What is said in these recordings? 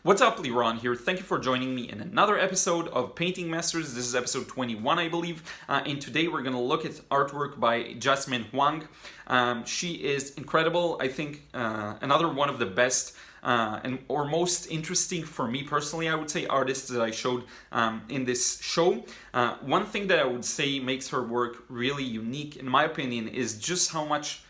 What's up, Liron here. Thank you for joining me in another episode of Painting Masters. This is episode 21, I believe. And today we're going to look at artwork by Jasmine Huang. She is incredible. I think another one of the best or most interesting for me personally, I would say, artists that I showed in this show. One thing that I would say makes her work really unique, in my opinion, is just how much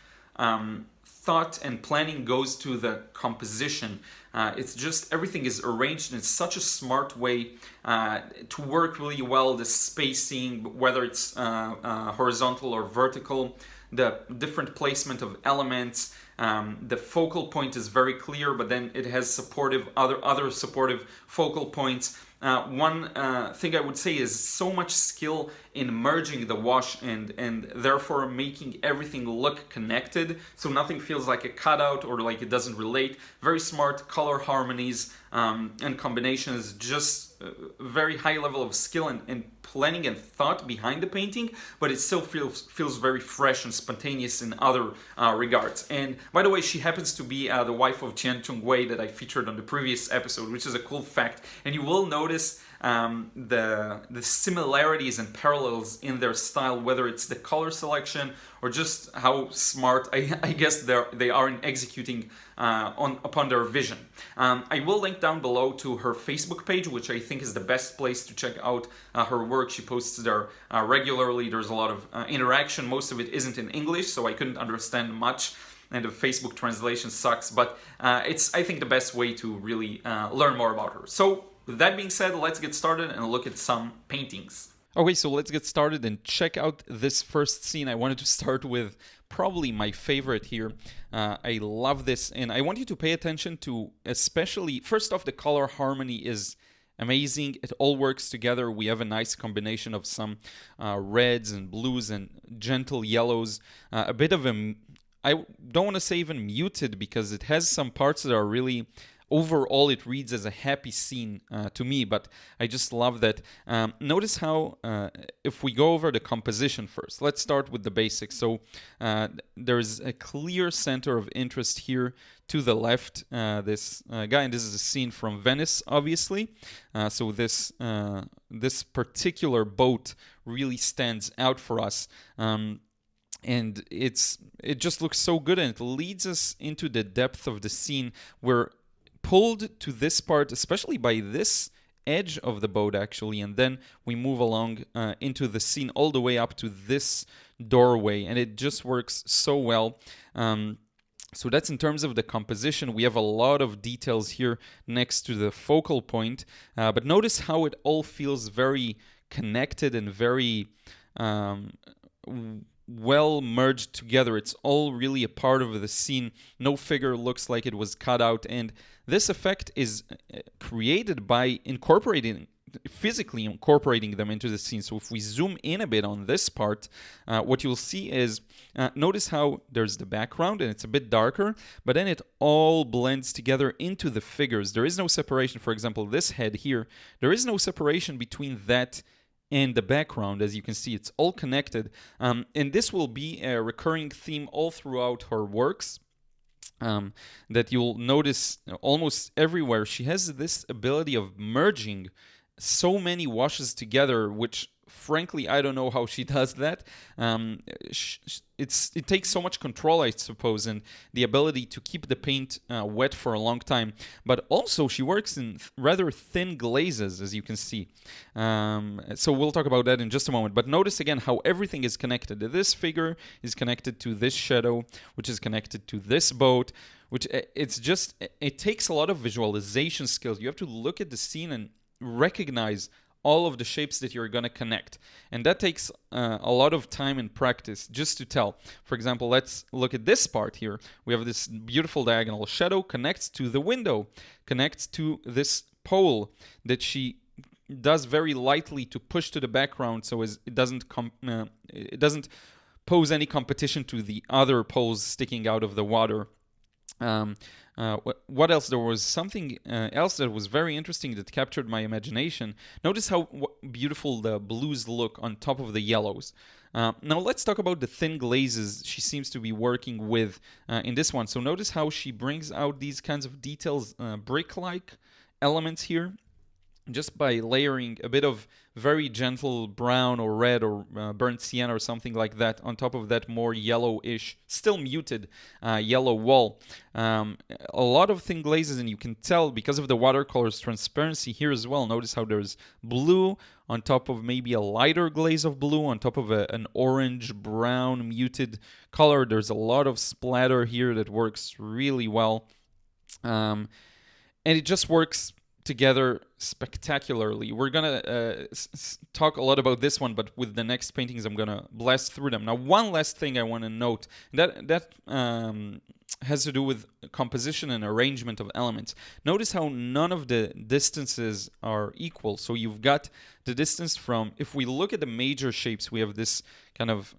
thought and planning goes to the composition. It's just everything is arranged in such a smart way to work really well. The spacing, whether it's horizontal or vertical, the different placement of elements, the focal point is very clear, but then it has supportive other supportive focal points. One thing I would say is so much skill in merging the wash and therefore making everything look connected, so nothing feels like a cutout or like it doesn't relate. Very smart color harmonies and combinations, just very high level of skill and planning and thought behind the painting, but it still feels very fresh and spontaneous in other regards. And by the way, she happens to be the wife of Chien Chung Wei that I featured on the previous episode, which is a cool fact. And you will notice the similarities and parallels in their style, whether it's the color selection or just how smart I guess they are in executing upon their vision. I will link down below to her Facebook page, which I think is the best place to check out her work. She posts there regularly. There's a lot of interaction. Most of it isn't in English, so I couldn't understand much, and the Facebook translation sucks, but it's, I think, the best way to really learn more about her. So with that being said, let's get started and look at some paintings. Okay, so let's get started and check out this first scene. I wanted to start with probably my favorite here. I love this, and I want you to pay attention to, especially, first off, the color harmony is amazing. It all works together. We have a nice combination of some reds and blues and gentle yellows, a bit of a, I don't want to say even muted, because it has some parts that are really, overall it reads as a happy scene to me, but I just love that. Notice how, if we go over the composition first, let's start with the basics. So there's a clear center of interest here to the left, this guy, and this is a scene from Venice, obviously. So this particular boat really stands out for us. And it just looks so good, and it leads us into the depth of the scene. We're pulled to this part, especially by this edge of the boat, actually, and then we move along into the scene all the way up to this doorway, and it just works so well. So that's in terms of the composition. We have a lot of details here next to the focal point, but notice how it all feels very connected and very well merged together. It's all really a part of the scene. No figure looks like it was cut out, and this effect is created by physically incorporating them into the scene. So if we zoom in a bit on this part, what you'll see is, notice how there's the background and it's a bit darker, but then it all blends together into the figures. There is no separation. For example, this head here, there is no separation between that and the background. As you can see, it's all connected. And this will be a recurring theme all throughout her works. That you'll notice almost everywhere. She has this ability of merging so many washes together, which frankly, I don't know how she does that. It takes so much control, I suppose, and the ability to keep the paint wet for a long time. But also, she works in rather thin glazes, as you can see. So we'll talk about that in just a moment. But notice again how everything is connected. This figure is connected to this shadow, which is connected to this boat, which it takes a lot of visualization skills. You have to look at the scene and recognize all of the shapes that you're going to connect. And that takes a lot of time and practice just to tell. For example, let's look at this part here. We have this beautiful diagonal shadow, connects to the window, connects to this pole that she does very lightly to push to the background, so it doesn't pose any competition to the other poles sticking out of the water. What else? There was something else that was very interesting that captured my imagination. Notice how beautiful the blues look on top of the yellows. Now let's talk about the thin glazes she seems to be working with in this one. So notice how she brings out these kinds of details brick-like elements here just by layering a bit of very gentle brown or red or burnt sienna or something like that on top of that more yellowish, still muted yellow wall. A lot of thin glazes, and you can tell because of the watercolor's transparency here as well. Notice how there's blue on top of maybe a lighter glaze of blue on top of an orange brown muted color. There's a lot of splatter here that works really well, and it just works together spectacularly. We're gonna talk a lot about this one, but with the next paintings I'm gonna blast through them. Now, one last thing I want to note that has to do with composition and arrangement of elements. Notice how none of the distances are equal. So you've got the distance from, if we look at the major shapes, we have this kind of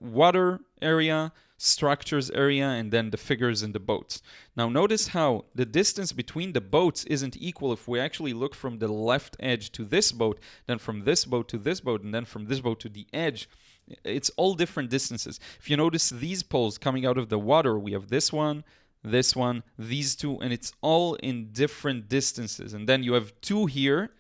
water area, structures area, and then the figures in the boats. Now notice how the distance between the boats isn't equal if we actually look from the left edge to this boat, then from this boat to this boat, and then from this boat to the edge. It's all different distances. If you notice these poles coming out of the water, we have this one, these two, and it's all in different distances. And then you have two here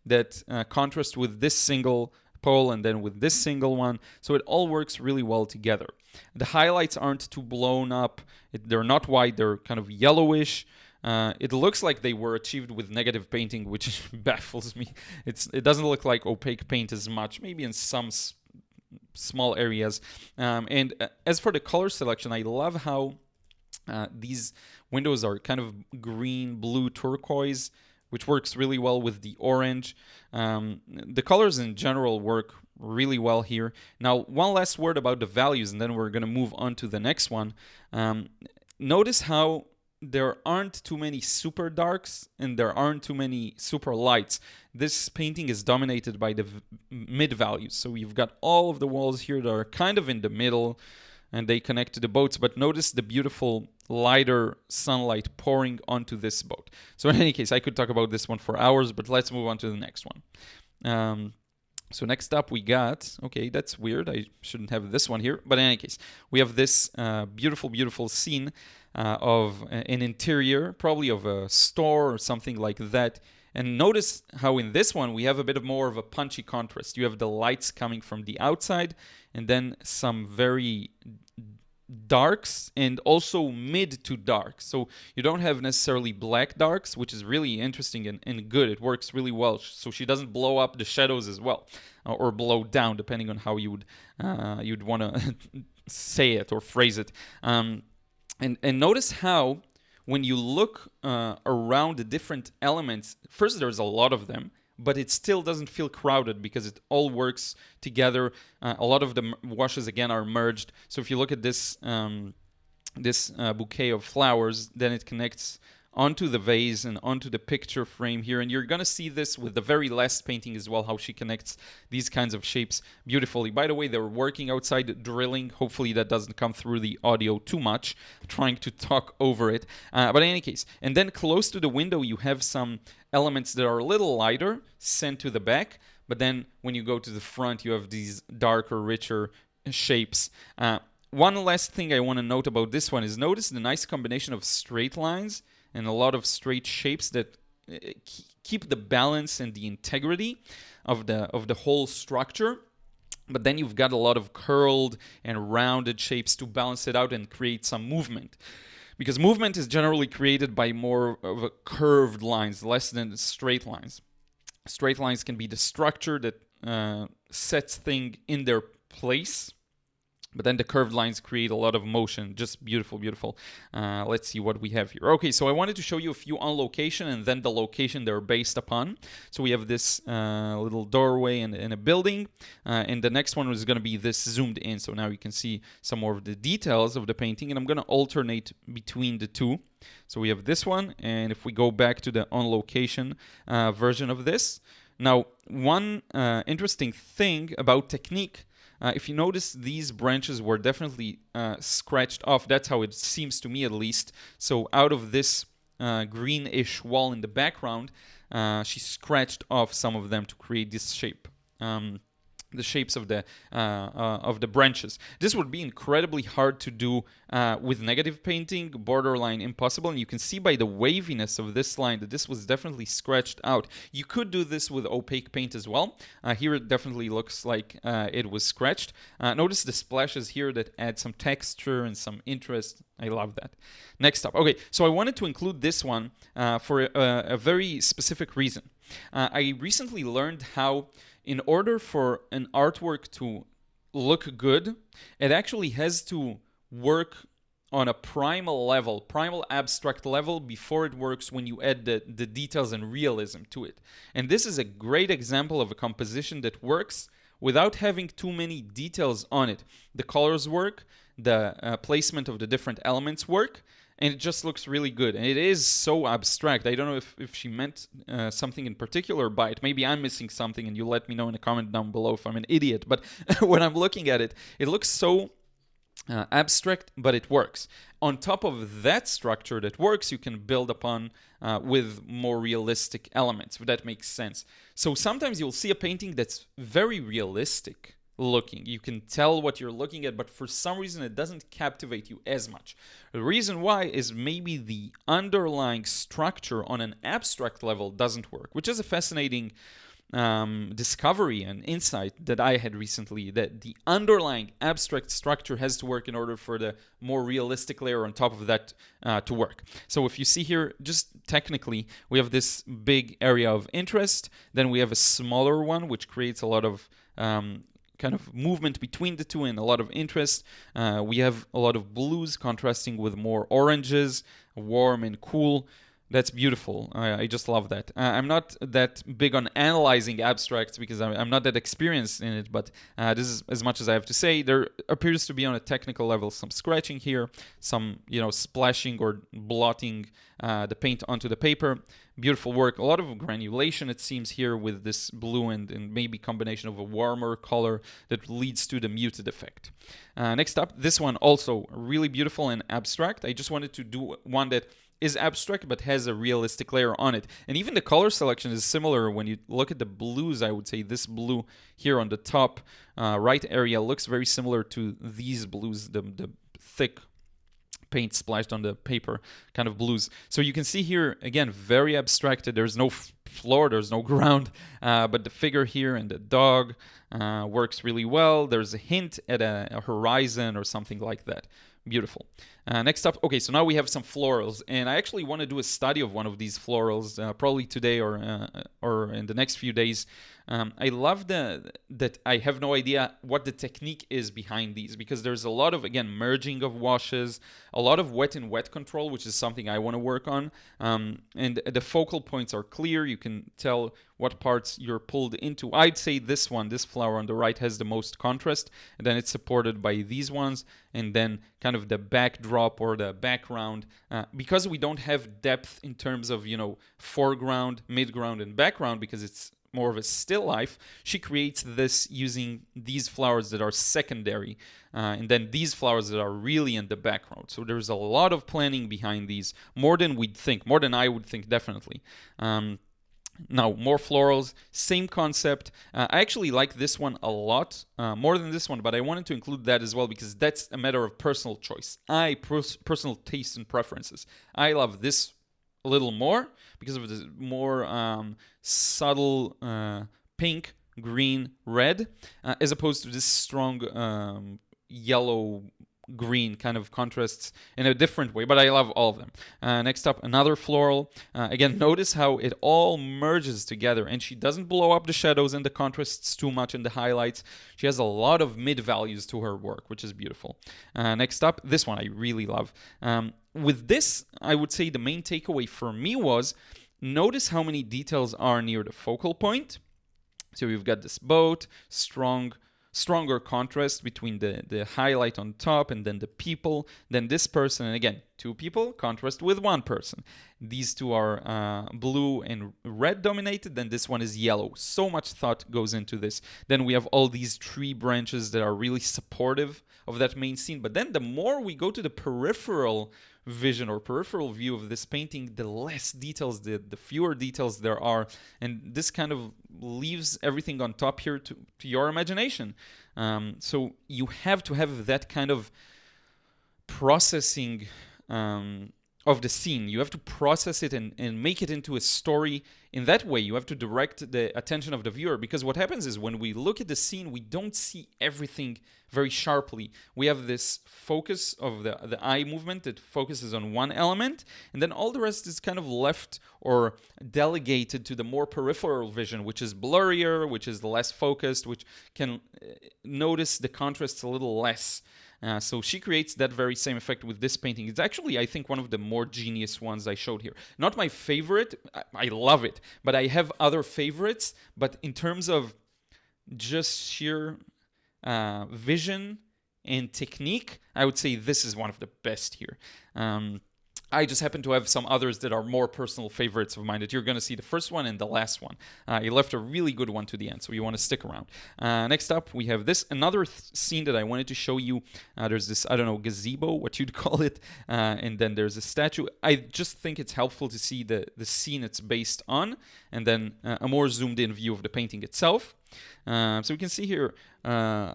that contrast with this single pole and then with this single one. So it all works really well together. The highlights aren't too blown up. They're not white. They're kind of yellowish. It looks like they were achieved with negative painting, which baffles me. It doesn't look like opaque paint as much, maybe in some small areas. And as for the color selection, I love how these windows are kind of green, blue, turquoise, which works really well with the orange. The colors in general work really well here. Now, one last word about the values, and then we're going to move on to the next one. Notice how there aren't too many super darks and there aren't too many super lights. This painting is dominated by the mid values. So you've got all of the walls here that are kind of in the middle and they connect to the boats, but notice the beautiful lighter sunlight pouring onto this boat. So in any case, I could talk about this one for hours, but let's move on to the next one. So next up we got, okay, that's weird. I shouldn't have this one here. But in any case, we have this beautiful, beautiful scene of an interior, probably of a store or something like that. And notice how in this one we have a bit more of a punchy contrast. You have the lights coming from the outside and then some very darks and also mid to dark. So you don't have necessarily black darks, which is really interesting and good. It works really well. So she doesn't blow up the shadows as well, or blow down, depending on how you'd want to say it or phrase it. And notice how when you look around the different elements, first there's a lot of them, but it still doesn't feel crowded because it all works together. A lot of the washes, again, are merged. So if you look at this bouquet of flowers, then it connects onto the vase and onto the picture frame here. And you're going to see this with the very last painting as well, how she connects these kinds of shapes beautifully. By the way, they're working outside drilling. Hopefully that doesn't come through the audio too much, trying to talk over it. But in any case, and then close to the window, you have some elements that are a little lighter sent to the back. But then when you go to the front, you have these darker, richer shapes. One last thing I want to note about this one is notice the nice combination of straight lines and a lot of straight shapes that keep the balance and the integrity of the whole structure. But then you've got a lot of curled and rounded shapes to balance it out and create some movement. Because movement is generally created by more of a curved lines, less than straight lines. Straight lines can be the structure that sets things in their place. But then the curved lines create a lot of motion. Just beautiful, beautiful. Let's see what we have here. Okay, so I wanted to show you a few on location and then the location they're based upon. So we have this little doorway in a building. And the next one is going to be this zoomed in. So now you can see some more of the details of the painting. And I'm going to alternate between the two. So we have this one. And if we go back to the on location version of this. Now, one interesting thing about technique, if you notice, these branches were definitely scratched off. That's how it seems to me, at least. So out of this greenish wall in the background, she scratched off some of them to create this shape. shapes of the branches. This would be incredibly hard to do with negative painting, borderline impossible, and you can see by the waviness of this line that this was definitely scratched out. You could do this with opaque paint as well. Here it definitely looks like it was scratched. Notice the splashes here that add some texture and some interest. I love that. Next up. Okay, so I wanted to include this one for a very specific reason. I recently learned how in order for an artwork to look good, it actually has to work on a primal abstract level before it works when you add the details and realism to it. And this is a great example of a composition that works without having too many details on it. The colors work, the placement of the different elements work, and it just looks really good. And it is so abstract. I don't know if she meant something in particular by it. Maybe I'm missing something, and you let me know in a comment down below if I'm an idiot. But when I'm looking at it, it looks so abstract, but it works. On top of that structure that works, you can build upon with more realistic elements, if that makes sense. So sometimes you'll see a painting that's very realistic looking. You can tell what you're looking at, but for some reason it doesn't captivate you as much. The reason why is maybe the underlying structure on an abstract level doesn't work, which is a fascinating discovery and insight that I had recently, that the underlying abstract structure has to work in order for the more realistic layer on top of that to work. So if you see here, just technically, we have this big area of interest, then we have a smaller one, which creates a lot of kind of movement between the two and a lot of interest. We have a lot of blues contrasting with more oranges, warm and cool. That's beautiful. I just love that. I'm not that big on analyzing abstracts because I'm not that experienced in it, but this is as much as I have to say. There appears to be on a technical level some scratching here, some splashing or blotting the paint onto the paper. Beautiful work. A lot of granulation, it seems, here with this blue and maybe combination of a warmer color that leads to the muted effect. Next up, this one also really beautiful and abstract. I just wanted to do one that is abstract but has a realistic layer on it. And even the color selection is similar. When you look at the blues, I would say this blue here on the top right area looks very similar to these blues, the thick paint splashed on the paper kind of blues. So you can see here, again, very abstracted. There's no floor, there's no ground, but the figure here and the dog works really well. There's a hint at a horizon or something like that. Beautiful. Next up, okay, so now we have some florals, and I actually want to do a study of one of these florals, probably today or in the next few days. I love that I have no idea what the technique is behind these, because there's a lot of, again, merging of washes, a lot of wet and wet control, which is something I want to work on, and the focal points are clear. You can tell what parts you're pulled into. I'd say this flower on the right has the most contrast, and then it's supported by these ones, and then kind of the backdrop or the background. Because we don't have depth in terms of, foreground, midground, and background, because it's more of a still life, she creates this using these flowers that are secondary, and then these flowers that are really in the background. So there's a lot of planning behind these, more than we'd think, more than I would think, definitely. Now, more florals, same concept. I actually like this one a lot, more than this one, but I wanted to include that as well because that's a matter of personal choice. Personal taste and preferences. I love this a little more because of the more subtle pink, green, red, as opposed to this strong yellow, green kind of contrasts in a different way, but I love all of them. Next up, another floral. Again, notice how it all merges together, and she doesn't blow up the shadows and the contrasts too much in the highlights. She has a lot of mid values to her work, which is beautiful. Next up, this one I really love. With this, I would say the main takeaway for me was, notice how many details are near the focal point. So we've got this boat, stronger contrast between the highlight on top and then the people, then this person, and again, two people contrast with one person. These two are blue and red dominated, then this one is yellow. So much thought goes into this. Then we have all these tree branches that are really supportive of that main scene. But then the more we go to the peripheral vision or peripheral view of this painting, the less details, the fewer details there are. And this kind of leaves everything on top here to your imagination. So you have to have that kind of processing of the scene. You have to process it and make it into a story in that way. You have to direct the attention of the viewer, because what happens is when we look at the scene, we don't see everything very sharply. We have this focus of the eye movement that focuses on one element, and then all the rest is kind of left or delegated to the more peripheral vision, which is blurrier, which is less focused, which can notice the contrasts a little less. So she creates that very same effect with this painting. It's actually, I think, one of the more genius ones I showed here. Not my favorite. I love it. But I have other favorites. But in terms of just sheer vision and technique, I would say this is one of the best here. I just happen to have some others that are more personal favorites of mine that you're going to see the first one and the last one. I left a really good one to the end, so you want to stick around. Next up, we have this, another scene that I wanted to show you. There's this, I don't know, gazebo, what you'd call it, and then there's a statue. I just think it's helpful to see the scene it's based on, and then a more zoomed in view of the painting itself. So we can see here a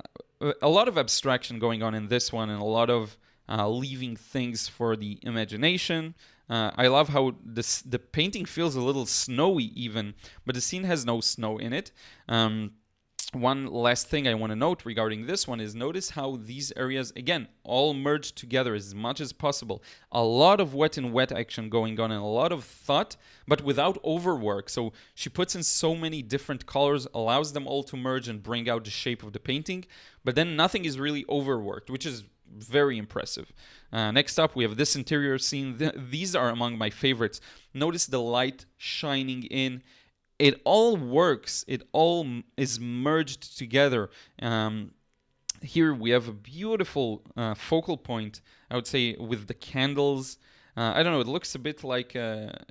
lot of abstraction going on in this one, and a lot of leaving things for the imagination. I love how the painting feels a little snowy even, but the scene has no snow in it. One last thing I want to note regarding this one is notice how these areas, again, all merge together as much as possible. A lot of wet and wet action going on and a lot of thought, but without overwork. So she puts in so many different colors, allows them all to merge and bring out the shape of the painting, but then nothing is really overworked, which is very impressive. Next up, we have this interior scene. These are among my favorites. Notice the light shining in. It all works. It all is merged together. Here we have a beautiful focal point, I would say, with the candles. I don't know, it looks a bit like a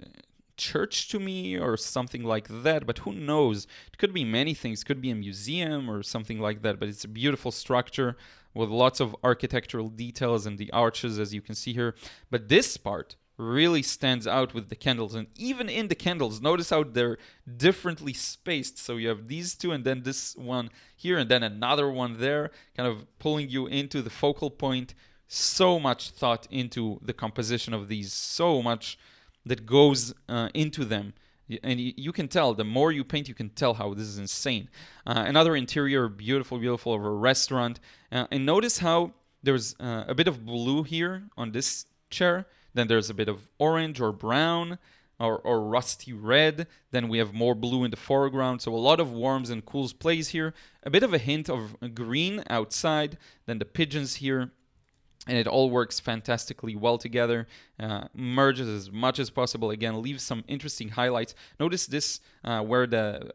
church to me or something like that, but who knows? It could be many things. It could be a museum or something like that, but it's a beautiful structure with lots of architectural details and the arches, as you can see here. But this part really stands out with the candles, and even in the candles, notice how they're differently spaced. So you have these two and then this one here and then another one there, kind of pulling you into the focal point. So much thought into the composition of these, so much that goes into them. And you can tell, the more you paint, you can tell how this is insane. Another interior, beautiful of a restaurant. And notice how there's a bit of blue here on this chair. Then there's a bit of orange or brown or rusty red. Then we have more blue in the foreground. So a lot of warms and cools plays here. A bit of a hint of green outside. Then the pigeons here. And it all works fantastically well together, merges as much as possible. Again, leaves some interesting highlights. Notice this, where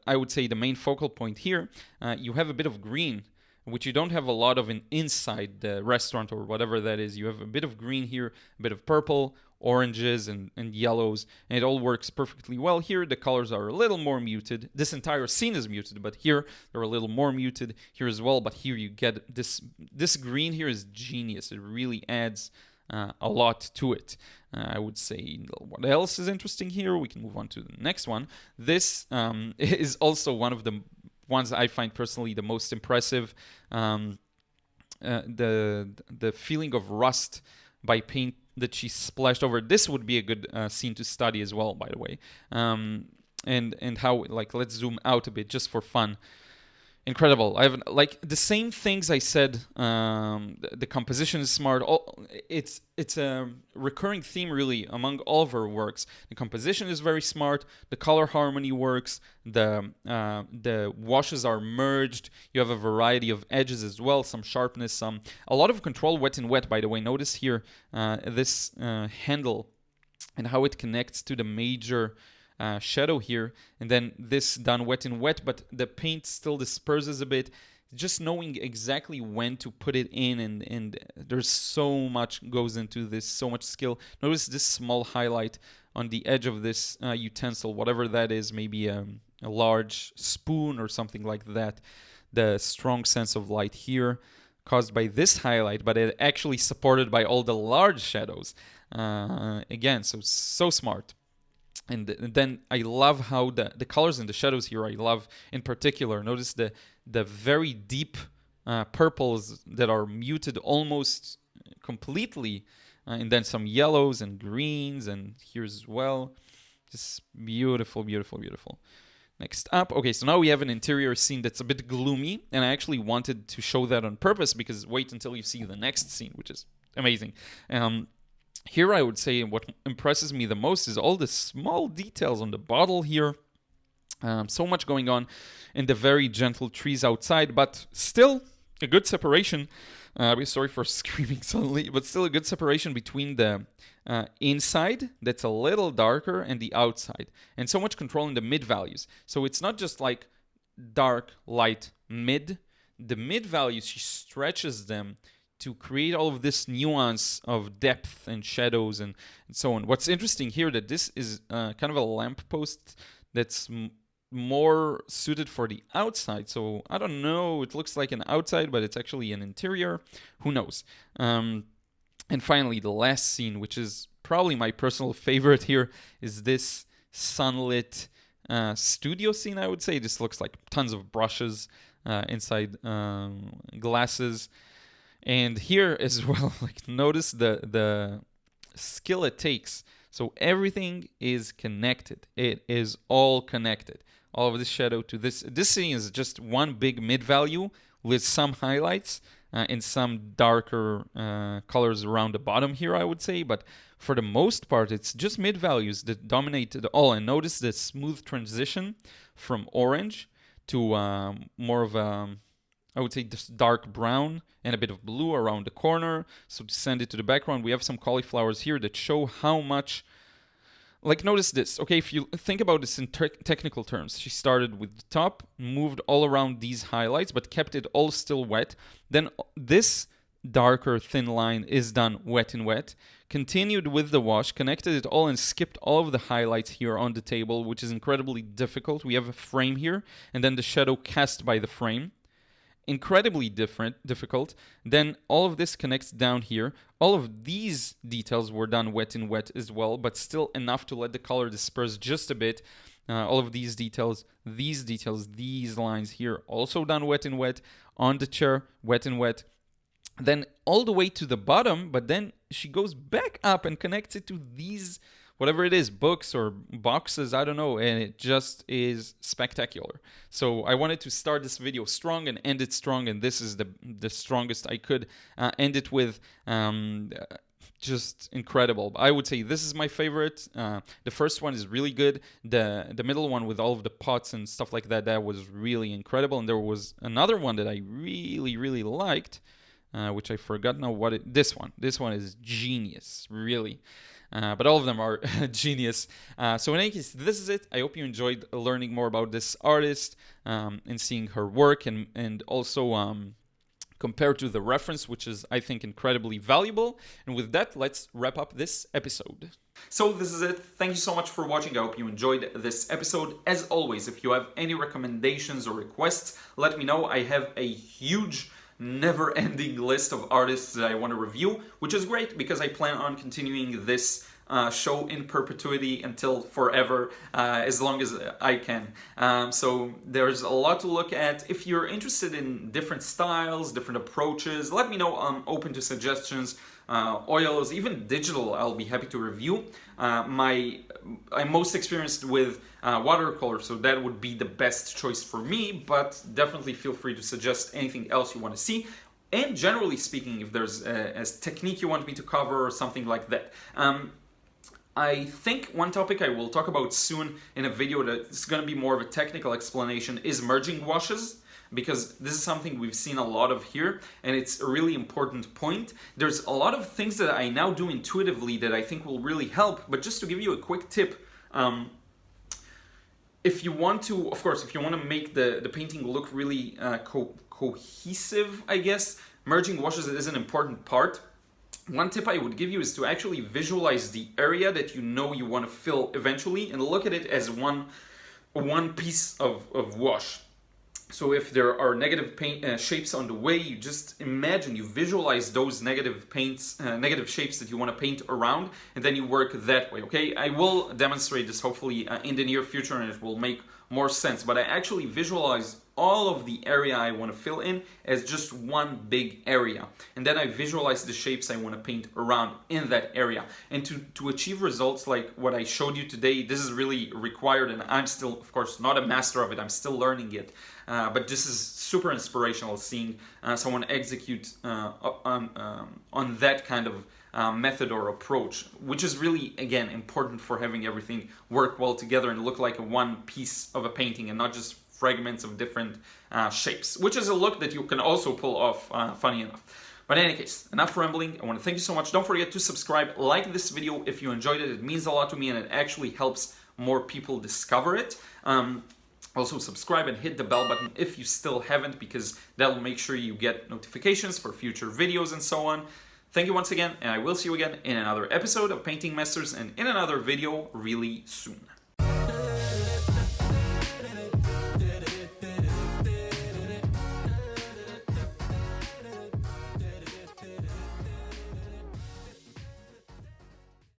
I would say the main focal point here, you have a bit of green, which you don't have a lot of inside the restaurant or whatever that is. You have a bit of green here, a bit of purple, oranges and yellows, and it all works perfectly well. Here the colors are a little more muted. This entire scene is muted, but here they're a little more muted here as well. But here you get this green here is genius. It really adds a lot to it. I would say, what else is interesting here? We can move on to the next one. This is also one of the ones I find personally the most impressive. The feeling of rust by paint that she splashed over. This would be a good scene to study as well, by the way. And how, like, let's zoom out a bit just for fun. Incredible. I have, like, the same things I said. The composition is smart. It's a recurring theme really among all of her works. The composition is very smart. The color harmony works. The washes are merged. You have a variety of edges as well. Some sharpness. A lot of control, wet and wet. By the way, notice here this handle and how it connects to the major shadow here, and then this done wet and wet, but the paint still disperses a bit. just knowing exactly when to put it in, and there's so much goes into this, so much skill. Notice this small highlight on the edge of this utensil, whatever that is, maybe a large spoon or something like that. The strong sense of light here caused by this highlight, but it actually supported by all the large shadows. Again, so smart. And then I love how the colors and the shadows here, I love in particular. Notice the very deep purples that are muted almost completely, and then some yellows and greens, and here as well. Just beautiful, beautiful, beautiful. Next up, okay, so now we have an interior scene that's a bit gloomy, and I actually wanted to show that on purpose, because wait until you see the next scene, which is amazing. Here I would say what impresses me the most is all the small details on the bottle here. So much going on in the very gentle trees outside, but still a good separation. Sorry for screaming suddenly, but still a good separation between the inside, that's a little darker, and the outside. And so much control in the mid values. So it's not just like dark, light, mid. The mid values, she stretches them to create all of this nuance of depth and shadows and so on. What's interesting here that this is kind of a lamppost that's more suited for the outside. So I don't know, it looks like an outside, but it's actually an interior. Who knows? And finally, the last scene, which is probably my personal favorite here, is this sunlit studio scene, I would say. This looks like tons of brushes inside glasses. And here as well, like notice the skill it takes. So everything is connected. It is all connected. All of this shadow to this. This scene is just one big mid value with some highlights and some darker colors around the bottom here, I would say. But for the most part, it's just mid values that dominate it all. And notice the smooth transition from orange to more of a, I would say, just dark brown and a bit of blue around the corner. So to send it to the background, we have some cauliflowers here that show how much, like notice this, okay, if you think about this in technical terms, she started with the top, moved all around these highlights, but kept it all still wet. Then this darker thin line is done wet in wet, continued with the wash, connected it all and skipped all of the highlights here on the table, which is incredibly difficult. We have a frame here, and then the shadow cast by the frame. Incredibly difficult. Then all of this connects down here. All of these details were done wet in wet as well, but still enough to let the color disperse just a bit. All of these details, these lines here, also done wet in wet. On the chair, wet in wet. Then all the way to the bottom, but then she goes back up and connects it to these, whatever it is, books or boxes, I don't know, and it just is spectacular. So I wanted to start this video strong and end it strong, and this is the strongest I could end it with. Just incredible. I would say this is my favorite. The first one is really good. The middle one with all of the pots and stuff like that, that was really incredible. And there was another one that I really, really liked, which I forgot now what it... This one is genius, really. But all of them are genius. So in any case, this is it. I hope you enjoyed learning more about this artist and seeing her work, and also compared to the reference, which is, I think, incredibly valuable. And with that, let's wrap up this episode. So this is it. Thank you so much for watching. I hope you enjoyed this episode. As always, if you have any recommendations or requests, let me know. I have a huge never-ending list of artists that I want to review, which is great because I plan on continuing this show in perpetuity until forever, as long as I can. So there's a lot to look at. If you're interested in different styles, different approaches, let me know. I'm open to suggestions. Oils, even digital, I'll be happy to review. I'm most experienced with watercolor, so that would be the best choice for me, but definitely feel free to suggest anything else you want to see. And generally speaking, if there's a technique you want me to cover or something like that. I think one topic I will talk about soon in a video that's going to be more of a technical explanation is merging washes, because this is something we've seen a lot of here, and it's a really important point. There's a lot of things that I now do intuitively that I think will really help, but just to give you a quick tip, if you want to, of course, if you want to make the painting look really cohesive, I guess. Merging washes is an important part. One tip I would give you is to actually visualize the area that you know you want to fill eventually and look at it as one piece of wash. So if there are negative paint shapes on the way, you just imagine, you visualize those negative shapes that you want to paint around, and then you work that way, okay? I will demonstrate this hopefully in the near future, and it will make more sense, but I actually visualize all of the area I want to fill in as just one big area, and then I visualize the shapes I want to paint around in that area. And to achieve results like what I showed you today, this is really required, and I'm still, of course, not a master of it. I'm still learning it, but this is super inspirational, seeing someone execute on that kind of method or approach, which is really, again, important for having everything work well together and look like one piece of a painting and not just fragments of different shapes, which is a look that you can also pull off, funny enough. But in any case, enough rambling. I want to thank you so much. Don't forget to subscribe, like this video if you enjoyed it. It means a lot to me, and it actually helps more people discover it. Also subscribe and hit the bell button if you still haven't, because that will make sure you get notifications for future videos and so on. Thank you once again, and I will see you again in another episode of Painting Masters and in another video really soon.